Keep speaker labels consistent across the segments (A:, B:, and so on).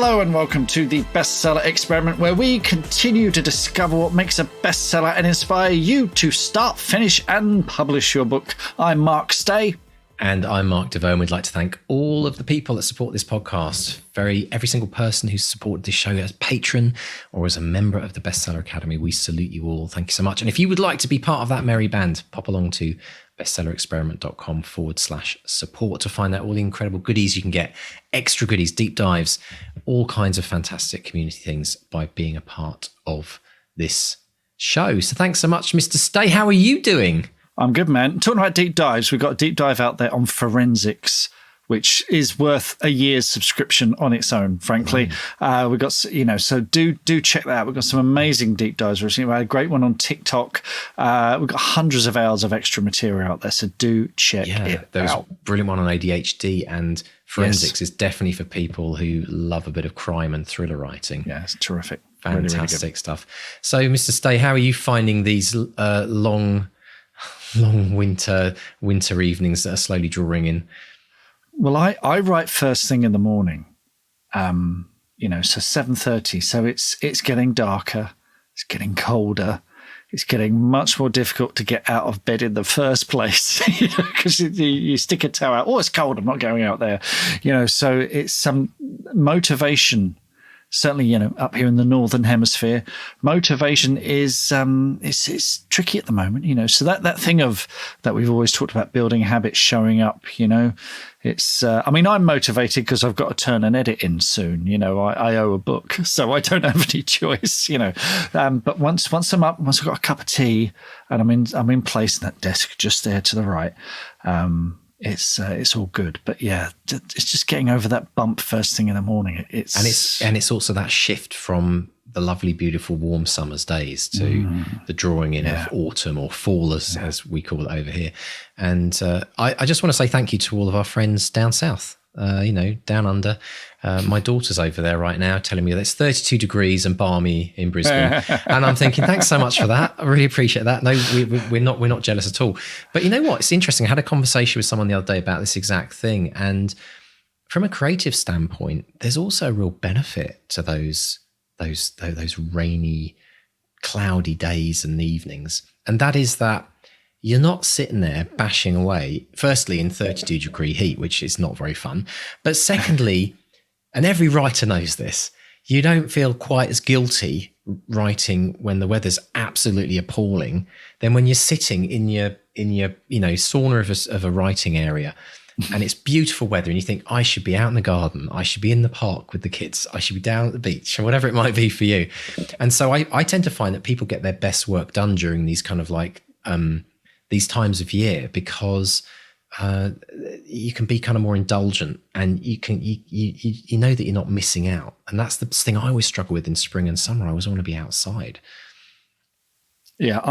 A: Hello and welcome to the Bestseller Experiment, where we continue to discover what makes a bestseller and inspire you to start, finish and publish your book. I'm Mark Stay.
B: And I'm Mark DeVoe, and we'd like to thank all of the people that support this podcast. Every single person who's supported this show as a patron or as a member of the Bestseller Academy. We salute you all. Thank you so much. And if you would like to be part of that merry band, pop along to bestsellerexperiment.com/support to find out all the incredible goodies you can get, extra goodies, deep dives, all kinds of fantastic community things by being a part of this show. So thanks so much, Mr. Stay. How are you doing?
A: I'm good, man. Talking about deep dives, we've got a deep dive out there on forensics, which is worth a year's subscription on its own, frankly. We've got, so do check that out. We've got some amazing deep dives recently. We had a great one on TikTok. We've got hundreds of hours of extra material out there, so do check it out.
B: There was a brilliant one on ADHD, and forensics is definitely for people who love a bit of crime and thriller writing.
A: Yeah, it's terrific.
B: Fantastic really stuff. So, Mr. Stay, how are you finding these long winter evenings that are slowly drawing in?
A: Well, I write first thing in the morning, so 7:30. So it's getting darker, it's getting colder, it's getting much more difficult to get out of bed in the first place, because you stick a toe out. Oh, it's cold, I'm not going out there, So it's some motivation. Certainly, up here in the Northern Hemisphere, motivation is it's tricky at the moment, So that thing of that we've always talked about, building habits, showing up, it's. I'm motivated because I've got to turn an edit in soon. I owe a book, so I don't have any choice. But once I'm up, once I've got a cup of tea and I'm in place in that desk just there to the right. It's all good, but yeah, it's just getting over that bump first thing in the morning. It's
B: also that shift from the lovely, beautiful, warm summer's days to the drawing in of autumn or fall, as we call it over here. And I just want to say thank you to all of our friends down south. Down under. My daughter's over there right now telling me that it's 32 degrees and balmy in Brisbane. And I'm thinking, thanks so much for that. I really appreciate that. No, we're not jealous at all. But you know what? It's interesting. I had a conversation with someone the other day about this exact thing. And from a creative standpoint, there's also a real benefit to those rainy, cloudy days and evenings. And that is that you're not sitting there bashing away, firstly, in 32-degree heat, which is not very fun. But secondly, and every writer knows this, you don't feel quite as guilty writing when the weather's absolutely appalling than when you're sitting in your sauna of a writing area and it's beautiful weather and you think, I should be out in the garden, I should be in the park with the kids, I should be down at the beach, or whatever it might be for you. And so I tend to find that people get their best work done during these kind of these times of year, because you can be kind of more indulgent, and you know that you're not missing out. And that's the thing I always struggle with in spring and summer. I always want to be outside.
A: Yeah,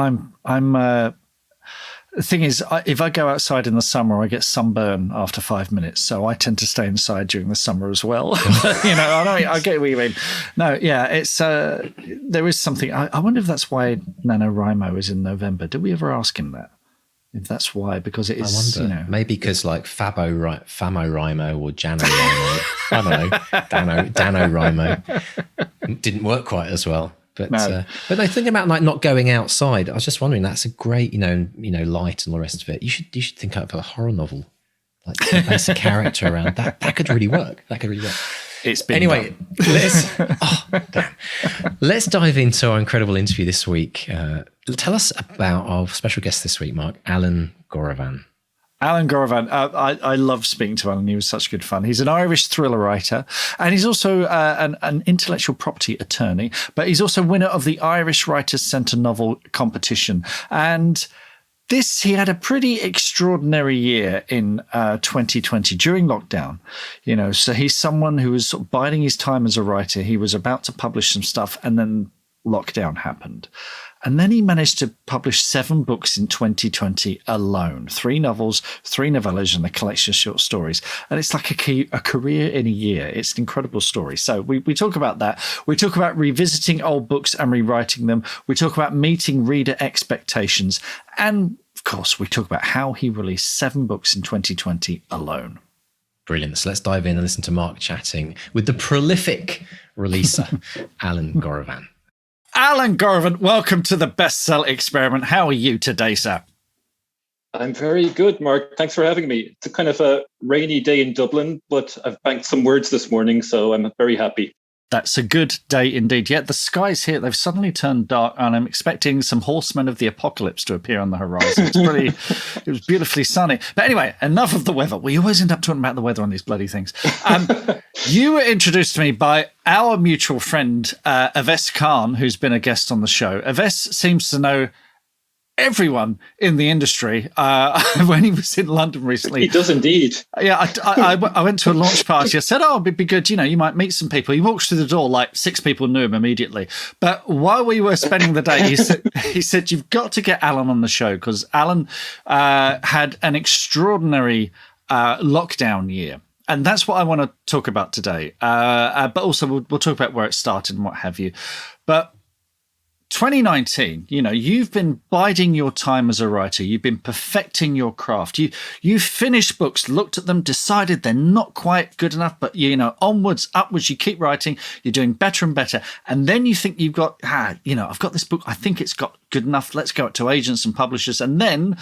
A: the thing is, if I go outside in the summer, I get sunburn after 5 minutes. So I tend to stay inside during the summer as well. I get what you mean. No, yeah, it's there is something. I wonder if that's why NaNoWriMo is in November. Did we ever ask him that? If that's why, because it is,
B: I wonder. Maybe because like FamoWriMo or JanoWriMo, I don't know, DanoWriMo didn't work quite as well. But no, thinking about like not going outside, I was just wondering, that's a great, light and all the rest of it. You should think of a horror novel, like base a character around that. That could really work.
A: It's been
B: anyway. Let's dive into our incredible interview this week. Tell us about our special guest this week, Mark, Alan Gorevan.
A: Alan Gorevan, I love speaking to Alan. He was such good fun. He's an Irish thriller writer, and he's also an intellectual property attorney, but he's also winner of the Irish Writers' Centre novel competition. And he had a pretty extraordinary year in 2020 during lockdown. So he's someone who was sort of biding his time as a writer. He was about to publish some stuff, and then lockdown happened. And then he managed to publish 7 books in 2020 alone, 3 novels, 3 novellas, and a collection of short stories. And it's like a career in a year. It's an incredible story. So we talk about that. We talk about revisiting old books and rewriting them. We talk about meeting reader expectations. And of course, we talk about how he released 7 books in 2020 alone.
B: Brilliant. So let's dive in and listen to Mark chatting with the prolific releaser, Alan Gorevan.
A: Alan Gorevan, welcome to the Bestseller Experiment. How are you today, sir?
C: I'm very good, Mark. Thanks for having me. It's a kind of a rainy day in Dublin, but I've banked some words this morning, so I'm very happy.
A: That's a good day indeed. Yet the skies here, they've suddenly turned dark, and I'm expecting some horsemen of the apocalypse to appear on the horizon. It was beautifully sunny. But anyway, enough of the weather. We always end up talking about the weather on these bloody things. You were introduced to me by our mutual friend, Aves Khan, who's been a guest on the show. Aves seems to know everyone in the industry. When he was in London recently,
C: he does indeed.
A: Yeah, I went to a launch party. I said, "Oh, it'd be good. You might meet some people." He walks through the door, like 6 people knew him immediately. But while we were spending the day, he said, "You've got to get Alan on the show because Alan had an extraordinary lockdown year." And that's what I want to talk about today. But also we'll talk about where it started and what have you. But 2019, you've been biding your time as a writer. You've been perfecting your craft. You finished books, looked at them, decided they're not quite good enough, but onwards, upwards, you keep writing. You're doing better and better. And then you think you've got, I've got this book. I think it's got good enough. Let's go to agents and publishers. And then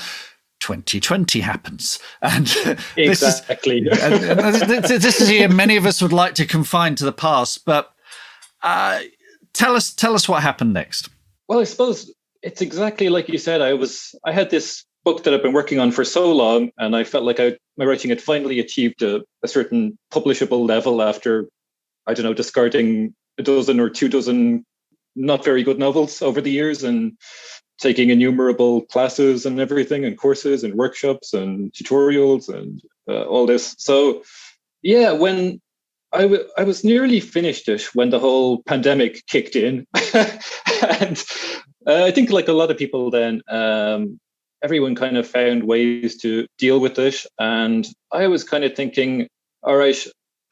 A: 2020 happens. And
C: exactly.
A: This is a year many of us would like to confine to the past, but tell us what happened next.
C: Well, I suppose it's exactly like you said. I had this book that I've been working on for so long, and I felt like my writing had finally achieved a certain publishable level after, discarding a dozen or 2 dozen not very good novels over the years and taking innumerable classes and everything and courses and workshops and tutorials and all this. So, yeah, when I was nearly finished it when the whole pandemic kicked in. And I think like a lot of people then, everyone kind of found ways to deal with it. And I was kind of thinking, all right,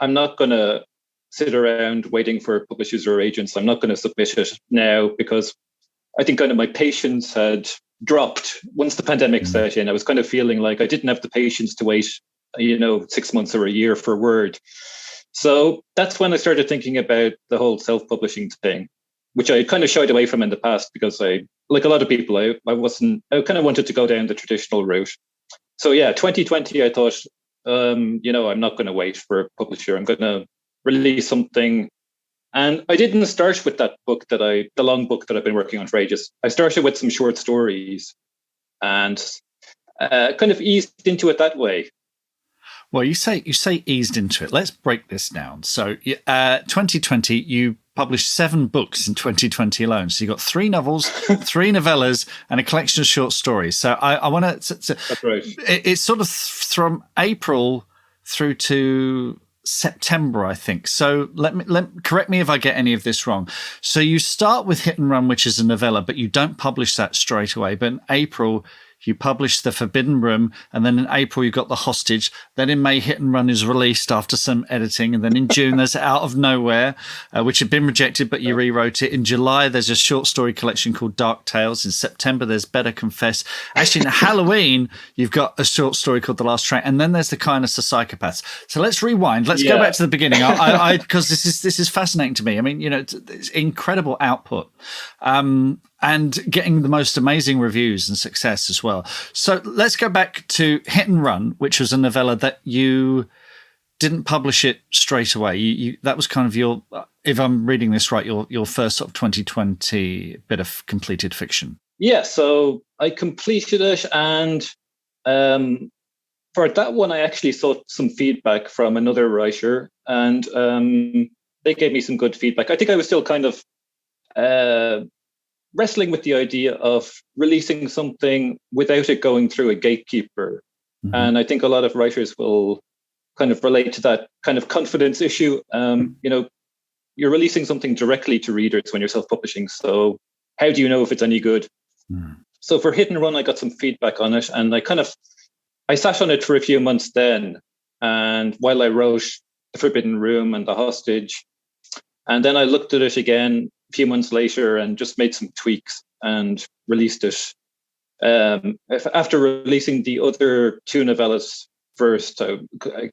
C: I'm not going to sit around waiting for publishers or agents. I'm not going to submit it now because I think kind of my patience had dropped once the pandemic set in. I was kind of feeling like I didn't have the patience to wait, 6 months or a year for Word. So that's when I started thinking about the whole self-publishing thing, which I kind of shied away from in the past because like a lot of people, I kind of wanted to go down the traditional route. So yeah, 2020, I thought, I'm not going to wait for a publisher. I'm going to release something. And I didn't start with that book the long book that I've been working on for ages. I started with some short stories and kind of eased into it that way.
A: Well, you say eased into it. Let's break this down. So 2020, you published 7 books in 2020 alone. So you got 3 novels, 3 novellas, and a collection of short stories. So I want to...
C: That's right.
A: It's sort of from April through to September, I think. So correct me if I get any of this wrong. So you start with Hit and Run, which is a novella, but you don't publish that straight away. But in April, you published The Forbidden Room, and then in April you got The Hostage. Then in May, Hit and Run is released after some editing, and then in June there's Out of Nowhere, which had been rejected, but you rewrote it. In July there's a short story collection called Dark Tales. In September there's Better Confess. Actually, in Halloween you've got a short story called The Last Train, and then there's The Kindness of Psychopaths. So let's rewind. Let's go back to the beginning. I because this is fascinating to me. I mean, it's incredible output. And getting the most amazing reviews and success as well. So let's go back to Hit and Run, which was a novella that you didn't publish it straight away. You that was kind of your, if I'm reading this right, your first sort of 2020 bit of completed fiction.
C: Yeah, so I completed it, and for that one, I actually sought some feedback from another writer, and they gave me some good feedback. I think I was still kind of wrestling with the idea of releasing something without it going through a gatekeeper. Mm-hmm. And I think a lot of writers will kind of relate to that kind of confidence issue. You're releasing something directly to readers when you're self-publishing. So how do you know if it's any good? Mm. So for Hit and Run, I got some feedback on it, and I sat on it for a few months then. And while I wrote The Forbidden Room and The Hostage, and then I looked at it again a few months later and just made some tweaks and released it. After releasing the other 2 novellas first, I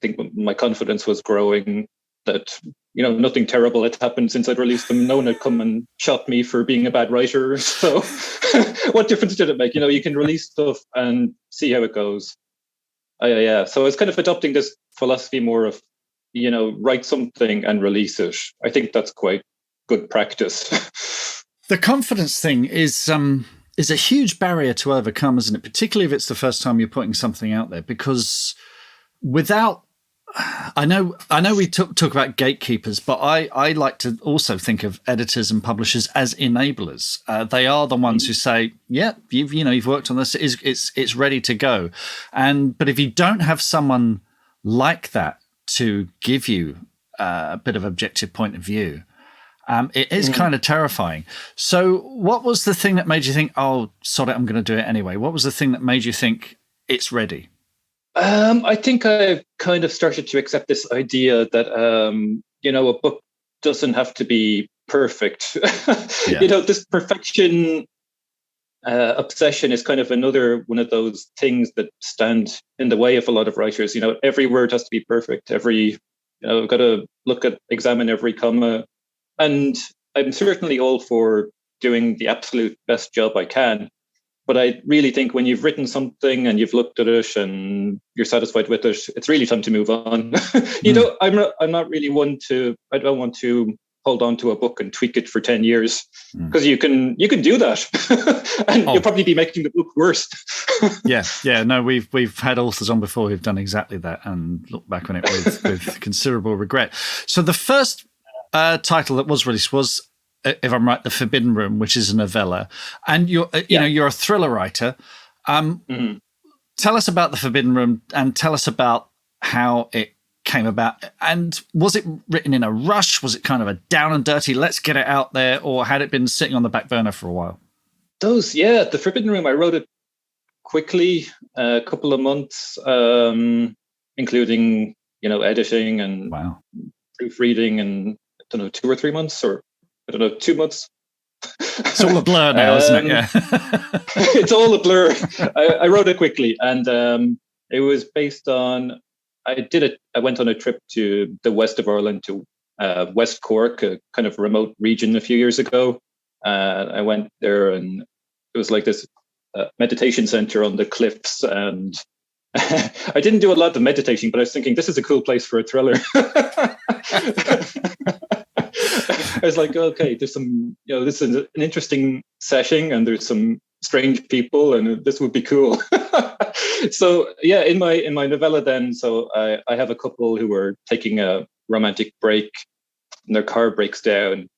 C: think my confidence was growing that, nothing terrible had happened since I'd released them. No one had come and shot me for being a bad writer. So what difference did it make? You can release stuff and see how it goes. Yeah. So I was kind of adopting this philosophy more of, write something and release it. I think that's quite good practice.
A: The confidence thing is a huge barrier to overcome, isn't it? Particularly if it's the first time you're putting something out there, because without, I know we talk about gatekeepers, but I like to also think of editors and publishers as enablers. They are the ones who say, yeah, you've worked on this, it's ready to go. But if you don't have someone like that to give you a bit of objective point of view, it is kind of terrifying. So what was the thing that made you think, oh, sod it, I'm going to do it anyway? What was the thing that made you think it's ready?
C: I think I've kind of started to accept this idea that, a book doesn't have to be perfect.
A: Yeah.
C: This perfection obsession is kind of another one of those things that stand in the way of a lot of writers. Every word has to be perfect. I've got to examine every comma. And I'm certainly all for doing the absolute best job I can. But I really think when you've written something and you've looked at it and you're satisfied with it, it's really time to move on. I'm not really I don't want to hold on to a book and tweak it for 10 years, because you can do that and you'll probably be making the book worse.
A: Yeah. No, we've had authors on before who've done exactly that and look back on it with considerable regret. So the first title that was released was, if I'm right, The Forbidden Room, which is a novella, and you're a thriller writer. Tell us about The Forbidden Room and tell us about how it came about. And was it written in a rush? Was it kind of a down and dirty, let's get it out there, or had it been sitting on the back burner for a while?
C: The Forbidden Room, I wrote it quickly, a couple of months, including editing and proofreading, and I don't know, 2 or 3 months, or I don't know, 2 months.
A: It's all a blur now, isn't it? Yeah.
C: It's all a blur. I wrote it quickly, and it was based on, I went on a trip to the west of Ireland, to West Cork, a kind of remote region, a few years ago. I went there, and it was like this meditation center on the cliffs, and I didn't do a lot of meditating, but I was thinking, this is a cool place for a thriller. I was like, okay, there's some, this is an interesting setting, and there's some strange people, and this would be cool. So yeah, in my novella then, so I have a couple who are taking a romantic break, and their car breaks down,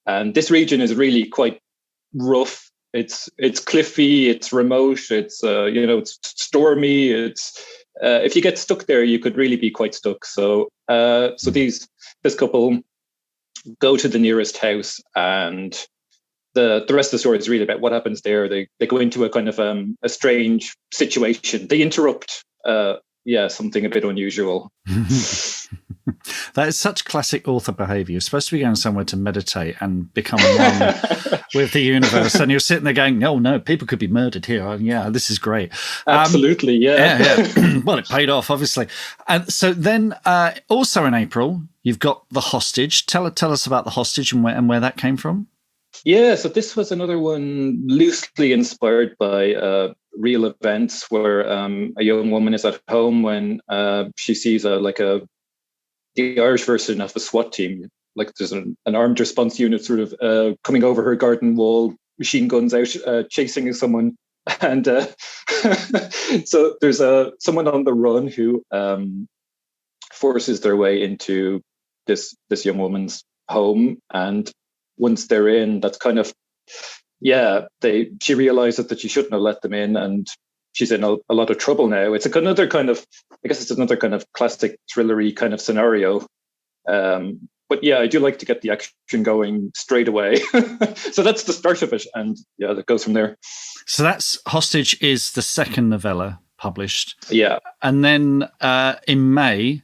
C: and this region is really quite rough. It's cliffy, it's remote, it's it's stormy. It's if you get stuck there, you could really be quite stuck. So this couple go to the nearest house, and the rest of the story is really about what happens there. They go into a kind of a strange situation. They interrupt something a bit unusual.
A: That is such classic author behavior. You're supposed to be going somewhere to meditate and become one with the universe, and you're sitting there going, no, people could be murdered here. Oh, yeah, this is great.
C: Absolutely, yeah.
A: Well, it paid off, obviously. And so then also in April, you've got The Hostage. Tell us about The Hostage and where that came from.
C: Yeah, so this was another one loosely inspired by real events, where a young woman is at home when she sees the Irish version of a SWAT team. Like there's an armed response unit sort of coming over her garden wall, machine guns out, chasing someone. And so there's someone on the run who forces their way into this young woman's home. And once they're in, that's kind of, she realizes that she shouldn't have let them in, and she's in a lot of trouble now. It's another kind of classic thrillery kind of scenario. But yeah, I do like to get the action going straight away. So that's the start of it. And yeah, that goes from there.
A: So that's Hostage is the second novella published.
C: Yeah.
A: And then in May,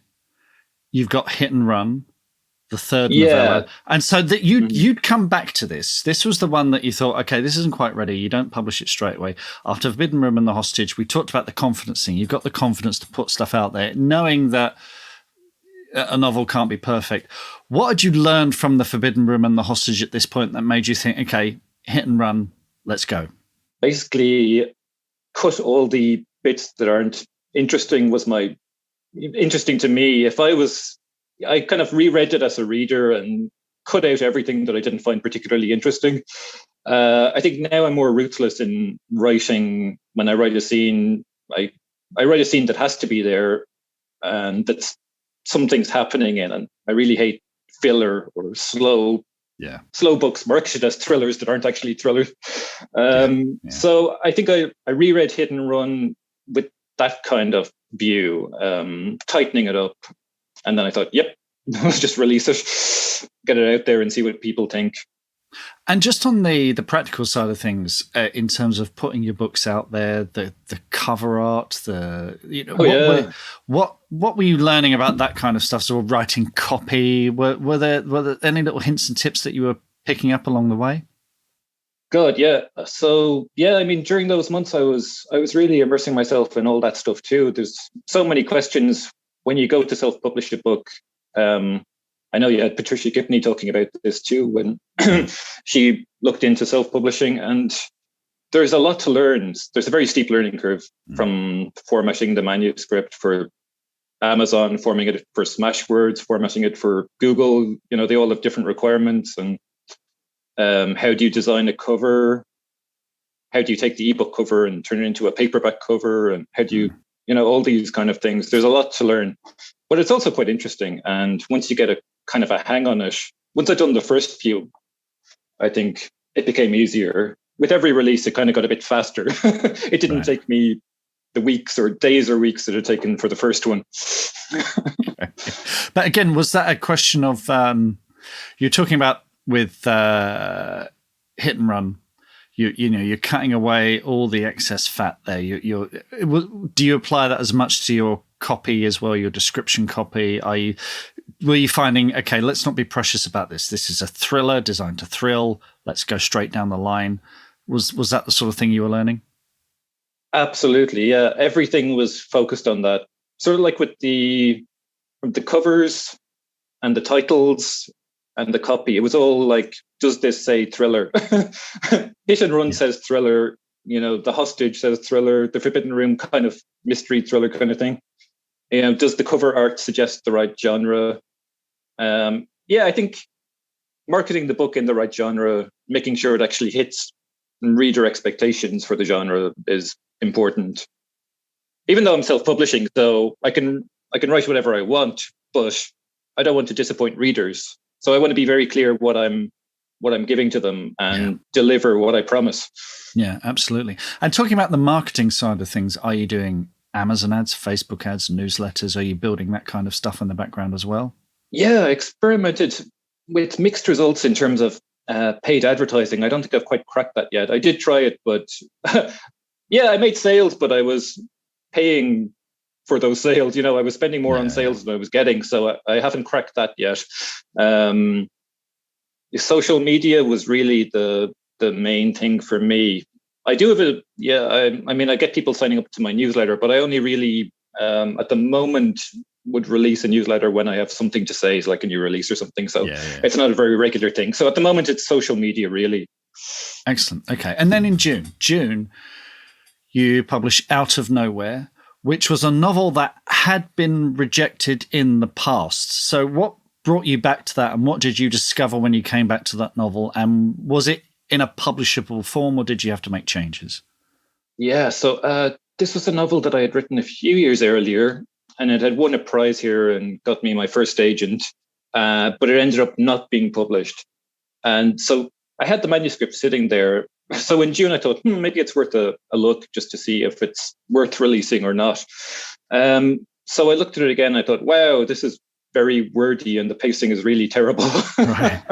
A: you've got Hit and Run. the third
C: Yeah.
A: novella. And so that you'd come back to this. This was the one that you thought, okay, this isn't quite ready. You don't publish it straight away. After Forbidden Room and The Hostage, we talked about the confidence thing. You've got the confidence to put stuff out there, knowing that a novel can't be perfect. What had you learned from The Forbidden Room and The Hostage at this point that made you think, okay, hit and run, let's go?
C: Basically, cut all the bits that aren't interesting interesting to me. I kind of reread it as a reader and cut out everything that I didn't find particularly interesting. I think now I'm more ruthless in writing. When I write a scene, I write a scene that has to be there and that's something's happening in. And I really hate filler or slow books, marketed as thrillers that aren't actually thrillers. So I think I reread Hit and Run with that kind of view, tightening it up. And then I thought, yep, let's just release it, get it out there and see what people think.
A: And just on the practical side of things, in terms of putting your books out there, the cover art, what were you learning about that kind of stuff? So writing copy, were there any little hints and tips that you were picking up along the way?
C: God, yeah. So yeah, I mean, during those months, I was really immersing myself in all that stuff too. There's so many questions when you go to self-publish a book. I know you had Patricia Gibney talking about this too when she looked into self-publishing, and there's a lot to learn. There's a very steep learning curve from formatting the manuscript for Amazon, formatting it for Smashwords, formatting it for Google. They all have different requirements. And how do you design a cover? How do you take the ebook cover and turn it into a paperback cover? And how do you, all these kind of things. There's a lot to learn, but it's also quite interesting. And once you get a kind of a hang on it, once I'd done the first few, I think it became easier. With every release, it kind of got a bit faster. It didn't take me the weeks or days or weeks that it had taken for the first one.
A: But again, was that a question of, you're talking about with Hit and Run, you're cutting away all the excess fat there. Do you apply that as much to your copy as well, your description copy? Were you finding, okay, let's not be precious about this. This is a thriller designed to thrill. Let's go straight down the line. Was that the sort of thing you were learning?
C: Absolutely, yeah. Everything was focused on that. Sort of like with the covers and the titles and the copy. It was all like, does this say thriller? Hit and Run says thriller. The Hostage says thriller. The Forbidden Room kind of mystery thriller kind of thing. Does the cover art suggest the right genre? I think marketing the book in the right genre, making sure it actually hits reader expectations for the genre is important. Even though I'm self-publishing, so I can write whatever I want, but I don't want to disappoint readers. So I want to be very clear what I'm giving to them and deliver what I promise. Yeah,
A: absolutely. And talking about the marketing side of things, are you doing Amazon ads, Facebook ads, newsletters? Are you building that kind of stuff in the background as well?
C: Yeah, I experimented with mixed results in terms of paid advertising. I don't think I've quite cracked that yet. I did try it, but I made sales, but I was paying for those sales. I was spending more on sales than I was getting. So I haven't cracked that yet. Social media was really the main thing for me. I do have I get people signing up to my newsletter, but I only really, at the moment, would release a newsletter when I have something to say, like a new release or something. So it's not a very regular thing. So at the moment, it's social media, really.
A: Excellent. Okay. And then in June, you publish Out of Nowhere, which was a novel that had been rejected in the past. So what brought you back to that, and what did you discover when you came back to that novel? And was it in a publishable form, or did you have to make changes?
C: Yeah, so this was a novel that I had written a few years earlier, and it had won a prize here and got me my first agent, but it ended up not being published. And so I had the manuscript sitting there. So in June, I thought, maybe it's worth a look just to see if it's worth releasing or not. So I looked at it again. I thought, wow, this is very wordy and the pacing is really terrible. Right.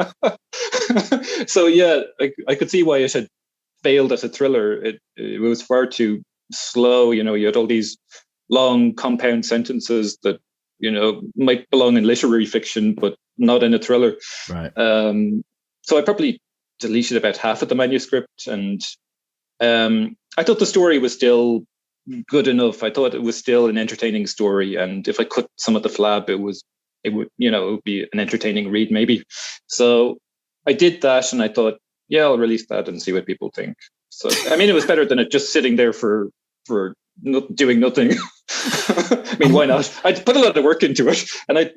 C: So I could see why it had failed as a thriller. It was far too slow. You had all these long compound sentences that might belong in literary fiction, but not in a thriller.
A: Right.
C: So I probably deleted about half of the manuscript, and I thought the story was still good enough. I thought it was still an entertaining story, and if I cut some of the flab, it would be an entertaining read maybe. So I did that, and I thought, yeah, I'll release that and see what people think. So I mean, it was better than it just sitting there for doing nothing. I mean, why not? I put a lot of work into it, and
A: I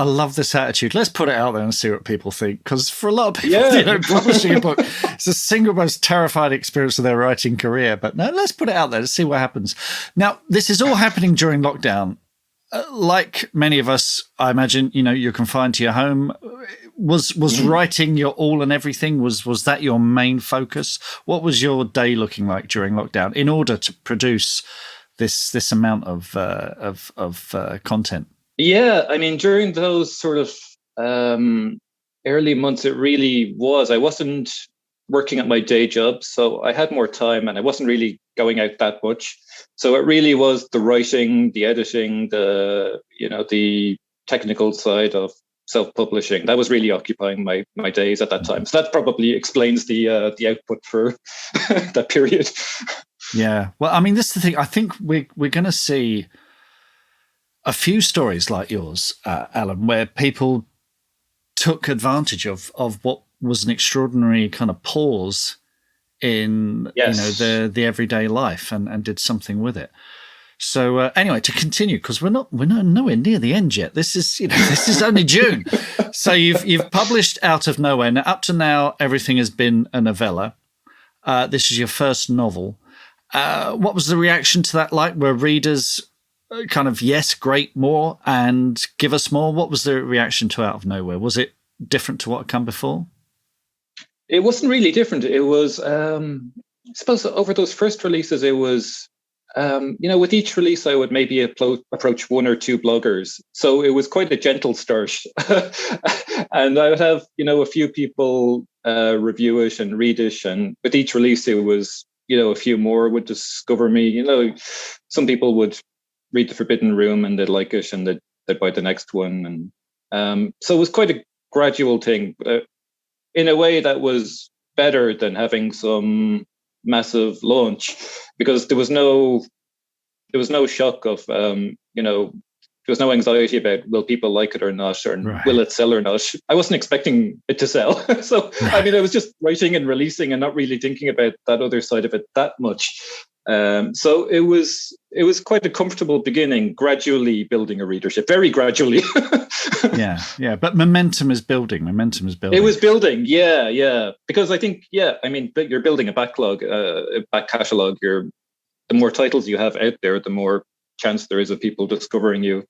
A: love this attitude. Let's put it out there and see what people think, because for a lot of people, publishing a book, it's the single most terrifying experience of their writing career. But no, let's put it out there to see what happens. Now, this is all happening during lockdown. Like many of us, I imagine, you're confined to your home. Was writing your all and everything? Was that your main focus? What was your day looking like during lockdown in order to produce this amount of content?
C: Yeah, I mean, during those sort of early months, it really was. I wasn't working at my day job, so I had more time, and I wasn't really going out that much. So it really was the writing, the editing, the technical side of self-publishing. That was really occupying my days at that time. So that probably explains the output for that period.
A: Yeah. Well, I mean, this is the thing. I think we're going to see a few stories like yours, Alan, where people took advantage of what was an extraordinary kind of pause in the everyday life and did something with it. So anyway, to continue, because we're nowhere near the end yet. This is only June. So you've published Out of Nowhere. Now, up to now, everything has been a novella. This is your first novel. What was the reaction to that like? Were readers kind of, yes, great, more, and give us more? What was the reaction to Out of Nowhere? Was it different to what had come before?
C: It wasn't really different. It was, I suppose, over those first releases, it was, with each release, I would maybe approach one or two bloggers. So it was quite a gentle start. And I would have, a few people review it and read it. And with each release, it was, a few more would discover me. Some people would read The Forbidden Room and they'd like it, and they'd buy the next one. And so it was quite a gradual thing. In a way that was better than having some massive launch, because there was no shock of there was no anxiety about will people like it or not, or will it sell or not. I wasn't expecting it to sell. So I mean, I was just writing and releasing and not really thinking about that other side of it that much. So it was quite a comfortable beginning, gradually building a readership, very gradually.
A: Yeah. But momentum is building. It was building.
C: Yeah. Because I think, I mean, you're building a backlog, a back catalogue. The more titles you have out there, the more chance there is of people discovering you.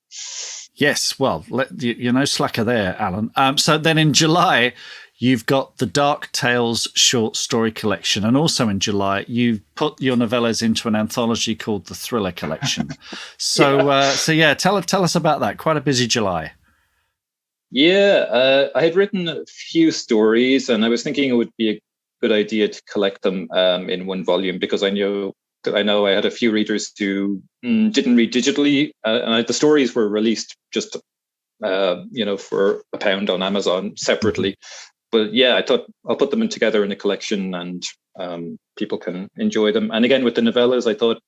A: Yes. Well, you're no slacker there, Alan. So then in July, you've got the Dark Tales short story collection. And also in July, you've put your novellas into an anthology called the Thriller Collection. So, tell us about that. Quite a busy July.
C: Yeah, I had written a few stories, and I was thinking it would be a good idea to collect them in one volume, because I know I had a few readers who didn't read digitally, and the stories were released just for £1 on Amazon separately. But yeah, I thought I'll put them together in a collection, and people can enjoy them. And again, with the novellas, I thought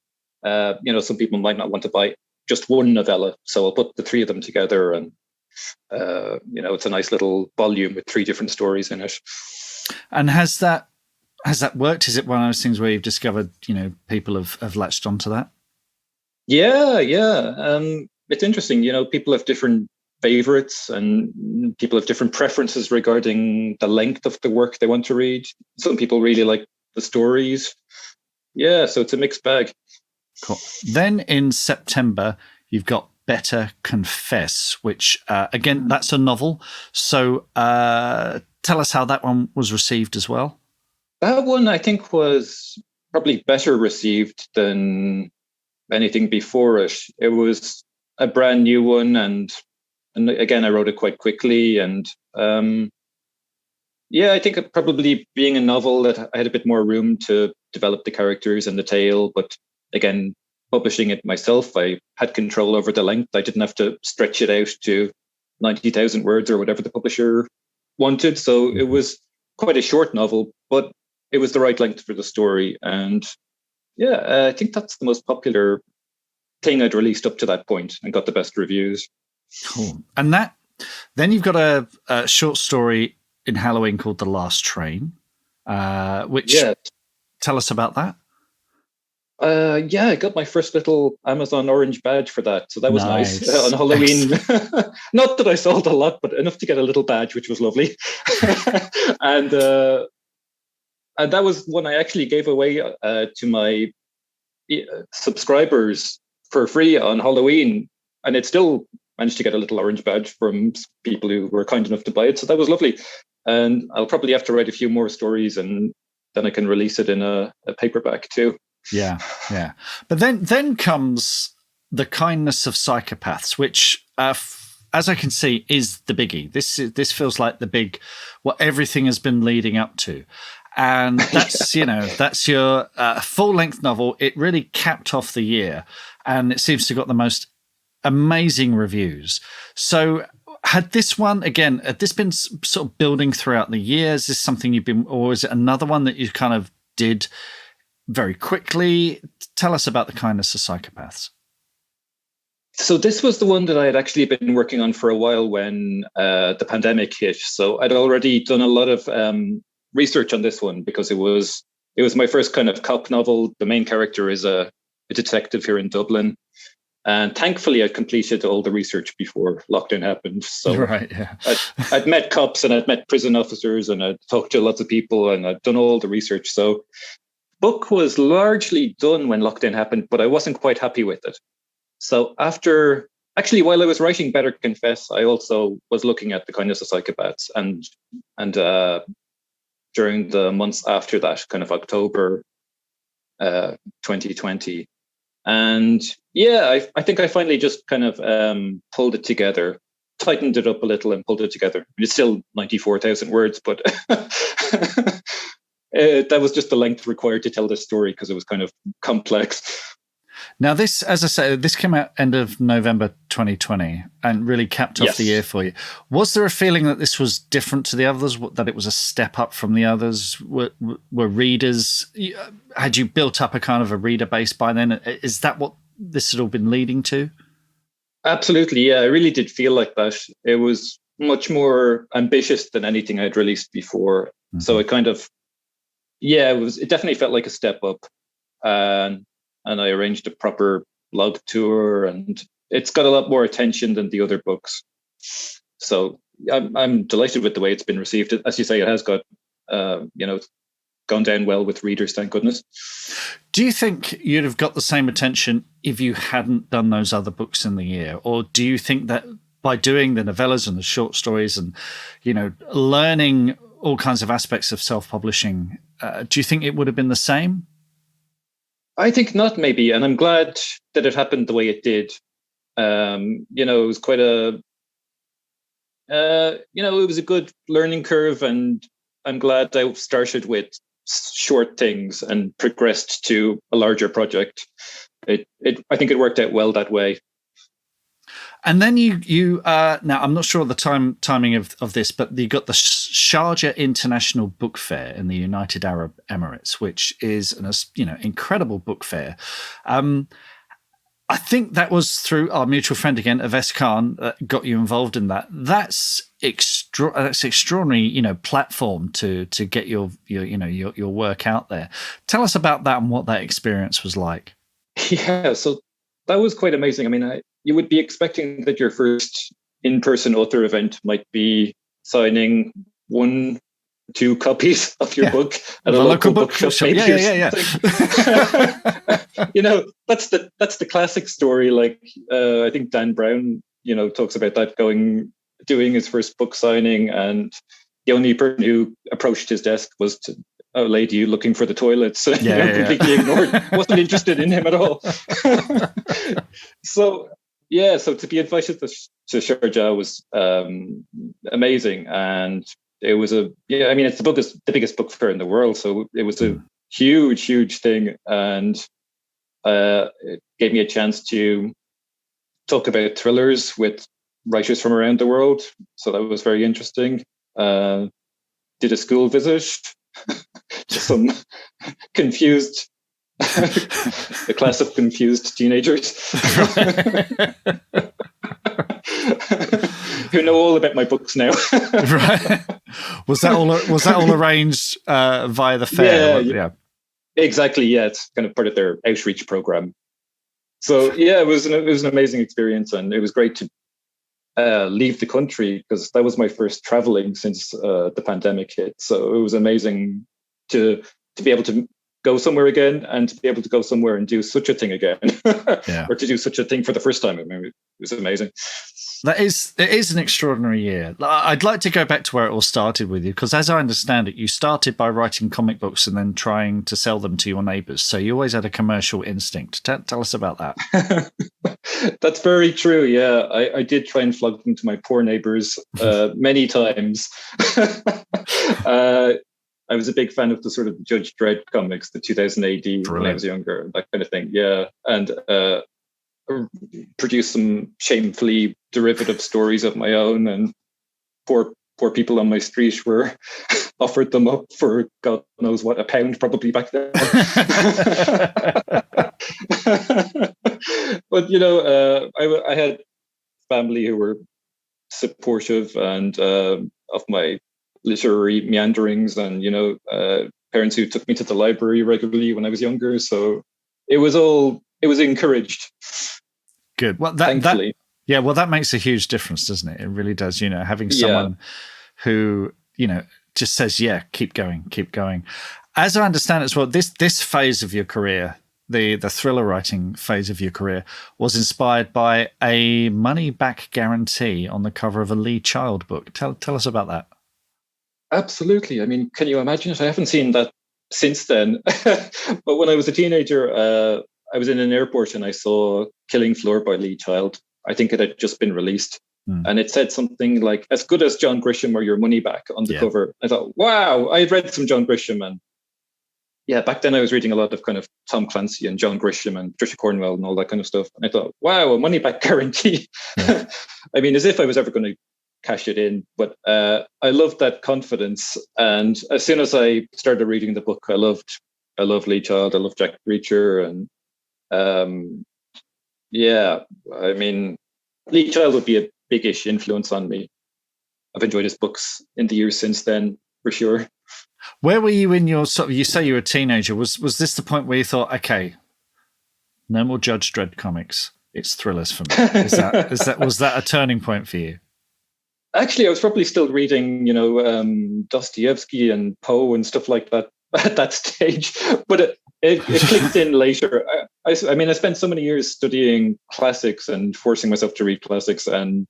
C: some people might not want to buy just one novella, so I'll put the three of them together, and it's a nice little volume with 3 different stories in it.
A: And has that worked? Is it one of those things where you've discovered, people have latched onto that?
C: Yeah. It's interesting. People have different favorites, and people have different preferences regarding the length of the work they want to read. Some people really like the stories. Yeah, so it's a mixed bag.
A: Cool. Then in September, you've got Better Confess, which, again, that's a novel. So tell us how that one was received as well.
C: That one, I think, was probably better received than anything before it. It was a brand new one, and again, I wrote it quite quickly. And I think it probably being a novel that I had a bit more room to develop the characters and the tale. But again, publishing it myself. I had control over the length. I didn't have to stretch it out to 90,000 words or whatever the publisher wanted. So it was quite a short novel, but it was the right length for the story. And I think that's the most popular thing I'd released up to that point and got the best reviews.
A: Cool. And then you've got a short story in Halloween called The Last Train, which tell us about that.
C: I got my first little Amazon orange badge for that. So that was nice on Halloween. Not that I sold a lot, but enough to get a little badge, which was lovely. And that was one I actually gave away to my subscribers for free on Halloween. And it still managed to get a little orange badge from people who were kind enough to buy it. So that was lovely. And I'll probably have to write a few more stories, and then I can release it in a paperback too.
A: Yeah. But then comes The Kindness of Psychopaths, which, as I can see, is the biggie. This feels like the big, what everything has been leading up to. And that's, that's your full-length novel. It really capped off the year, and it seems to have got the most amazing reviews. So had this been sort of building throughout the year? Is this something you've been, or is it another one that you kind of did very quickly? Tell us about The Kindness of Psychopaths.
C: So this was the one that I had actually been working on for a while when the pandemic hit. So I'd already done a lot of research on this one because it was my first kind of cop novel. The main character is a detective here in Dublin. And thankfully, I'd completed all the research before lockdown happened. So
A: right, yeah.
C: I'd met cops and I'd met prison officers and I'd talked to lots of people and I'd done all the research. So book was largely done when lockdown happened, but I wasn't quite happy with it. So while I was writing Better Confess, I also was looking at The Kindness of Psychopaths and during the months after that, kind of October 2020. And I think I finally just kind of pulled it together, tightened it up a little and pulled it together. It's still 94,000 words, but that was just the length required to tell this story because it was kind of complex.
A: Now, this, as I say, this came out end of November 2020 and really capped off the year for you. Was there a feeling that this was different to the others, that it was a step up from the others? Were readers, had you built up a kind of a reader base by then? Is that what this had all been leading to? Absolutely, yeah. I really did feel like that. It was much more ambitious than anything I'd released before. Mm-hmm. So it kind of, it definitely felt like a step up. And I arranged a proper blog tour, and it's got a lot more attention than the other books. So I'm delighted with the way it's been received. As you say, it has got, gone down well with readers, thank goodness. Do you think you'd have got the same attention if you hadn't done those other books in the year? Or do you think that by doing the novellas and the short stories and, learning all kinds of aspects of self-publishing, do you think it would have been the same?
C: I think not, maybe. And I'm glad that it happened the way it did. It was quite it was a good learning curve. And I'm glad I started with short things and progressed to a larger project. I think it worked out well that way. And then you now I'm not sure of the timing of this, but you got the Sharjah International Book Fair in the United Arab Emirates, which is an incredible book fair. I think that was through our mutual friend again, Aves Khan, that got you involved in that. That's extraordinary, platform to get your work out there. Tell us about that and what that experience was like. Yeah, so that was quite amazing. I mean, you would be expecting that your first in-person author event might be signing 1-2 copies of your book at a local bookshop. Yeah. That's the classic story. Like I think Dan Brown, talks about that doing his first book signing, and the only person who approached his desk was a lady looking for the toilets. Completely ignored. Wasn't interested in him at all. So to be invited to Sharjah was amazing, and it was it's the biggest book fair in the world, so it was a huge thing, and It gave me a chance to talk about thrillers with writers from around the world. So that was very interesting. Did a school visit to some confused, a class of confused teenagers who know all about my books now.
A: Right. Was that all arranged via the fair?
C: Yeah. Exactly. Yeah, it's kind of part of their outreach program. So yeah, it was an amazing experience, and it was great to leave the country, because that was my first traveling since the pandemic hit. So it was amazing to be able to go somewhere again, and to be able to go somewhere and do such a thing again, or to do such a thing for the first time. I mean, it was amazing.
A: It is an extraordinary year. I'd like to go back to where it all started with you, because as I understand it, you started by writing comic books and then trying to sell them to your neighbours. So you always had a commercial instinct. Tell us about that.
C: That's very true. Yeah, I did try and flog them to my poor neighbours many times. I was a big fan of the sort of Judge Dredd comics, the 2000 AD. Brilliant. When I was younger, that kind of thing. Yeah, and produced some shamefully derivative stories of my own, and poor people on my street were offered them up for God knows what, £1 probably back then. But I had family who were supportive and of my literary meanderings, and parents who took me to the library regularly when I was younger. So it was encouraged.
A: Good. Well,
C: thankfully.
A: That makes a huge difference, doesn't it? It really does. Having someone who just says, "Yeah, keep going." As I understand it as well, this phase of your career, the thriller writing phase of your career, was inspired by a money back guarantee on the cover of a Lee Child book. Tell us about that.
C: Absolutely. I mean, can you imagine it? I haven't seen that since then. But when I was a teenager, I was in an airport and I saw Killing Floor by Lee Child. I think it had just been released. And it said something like, "As good as John Grisham or your money back" on the cover. I thought, wow, I had read some John Grisham. And yeah, back then I was reading a lot of kind of Tom Clancy and John Grisham and Trisha Cornwell and all that kind of stuff. And I thought, wow, a money back guarantee. Yeah. I mean, as if I was ever going to cash it in. But I loved that confidence. And as soon as I started reading the book, I loved Lee Child. I loved Jack Reacher. And I mean, Lee Child would be a big-ish influence on me. I've enjoyed his books in the years since then, for sure.
A: Where were you in your you say you were a teenager? Was this the point where you thought, okay, no more Judge Dredd comics, it's thrillers for me? Was that a turning point for you?
C: Actually, I was probably still reading, Dostoevsky and Poe and stuff like that at that stage, but it clicked in later. I mean, I spent so many years studying classics and forcing myself to read classics, and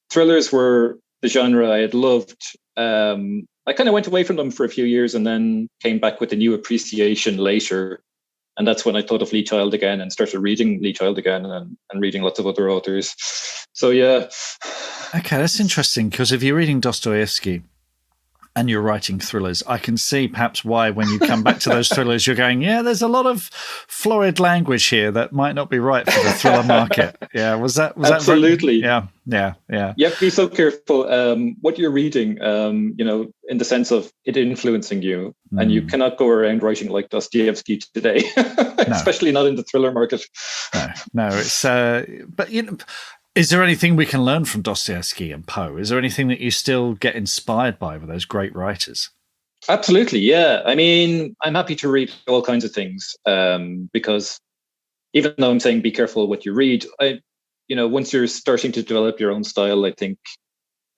C: thrillers were the genre I had loved. I kind of went away from them for a few years and then came back with a new appreciation later. And that's when I thought of Lee Child again and started reading Lee Child again and reading lots of other authors. So, yeah.
A: Okay, that's interesting, because if you're reading Dostoevsky and you're writing thrillers, I can see perhaps why when you come back to those thrillers, you're going, yeah, there's a lot of florid language here that might not be right for the thriller market. Yeah, was that
C: absolutely?
A: Yeah.
C: You have to be so careful what you're reading, in the sense of it influencing you, and you cannot go around writing like Dostoevsky today, especially not in the thriller market.
A: No, it's but is there anything we can learn from Dostoevsky and Poe? Is there anything that you still get inspired by with those great writers?
C: Absolutely, yeah. I mean, I'm happy to read all kinds of things because even though I'm saying be careful what you read, once you're starting to develop your own style, I think